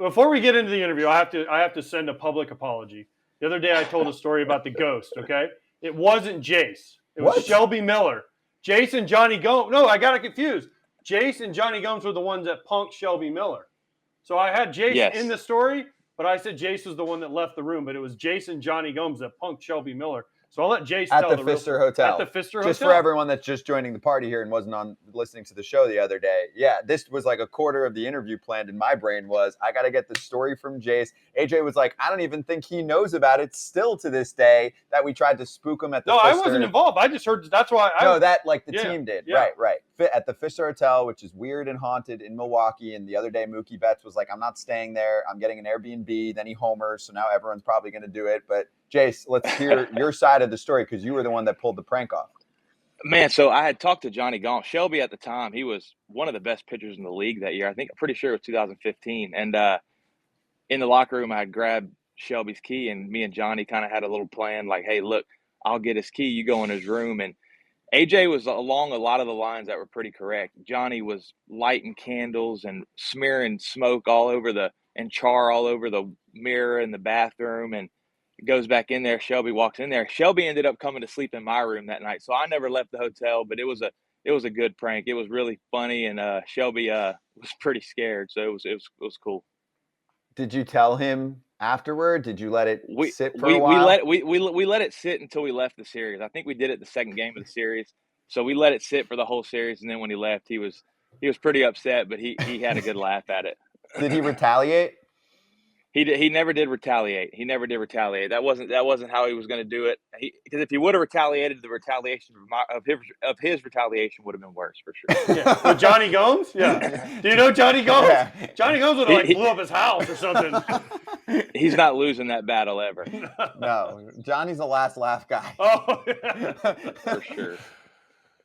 before we get into the interview, I have to send a public apology. The other day I told a story about the ghost, okay? It wasn't Jace. It was Shelby Miller. Jace and Jonny Gomes. No, I got it confused. Jace and Jonny Gomes were the ones that punked Shelby Miller. So I had Jace in the story, but I said Jace was the one that left the room, but it was Jace and Jonny Gomes that punked Shelby Miller. So I'll let Jace tell the Pfister Hotel. At the Pfister Hotel. Just for everyone that's just joining the party here and wasn't listening to the show the other day. Yeah, this was like a quarter of the interview planned in my brain was, I got to get the story from Jace. AJ was like, I don't even think he knows about it still to this day that we tried to spook him at the Pfister. I wasn't involved. I just heard that's why. The team did. Yeah. Right. At the Pfister Hotel, which is weird and haunted in Milwaukee. And the other day, Mookie Betts was like, I'm not staying there. I'm getting an Airbnb. Then he homers. So now everyone's probably going to do it. But Jace, let's hear your side of the story because you were the one that pulled the prank off. Man, so I had talked to Jonny Gomes. Shelby at the time, he was one of the best pitchers in the league that year. I'm pretty sure it was 2015. And in the locker room, I had grabbed Shelby's key, and me and Johnny kind of had a little plan like, hey, look, I'll get his key. You go in his room. And AJ was along a lot of the lines that were pretty correct. Johnny was lighting candles and smearing smoke and char all over the mirror in the bathroom. And goes back in there. Shelby walks in there. Shelby ended up coming to sleep in my room that night. So I never left the hotel, but it was a good prank. It was really funny. And Shelby was pretty scared. So it was cool. Did you tell him afterward? Did you let it sit for a while? We let it sit until we left the series. I think we did it the second game of the series. So we let it sit for the whole series. And then when he left, he was pretty upset, but he had a good laugh at it. Did he retaliate? He never did retaliate. That wasn't how he was going to do it. Because if he would have retaliated, the retaliation of his retaliation would have been worse for sure. Yeah. With Jonny Gomes? Yeah. Do you know Jonny Gomes? Yeah. Jonny Gomes would have blew up his house or something. He's not losing that battle ever. No, Johnny's a last laugh guy. Oh, for sure.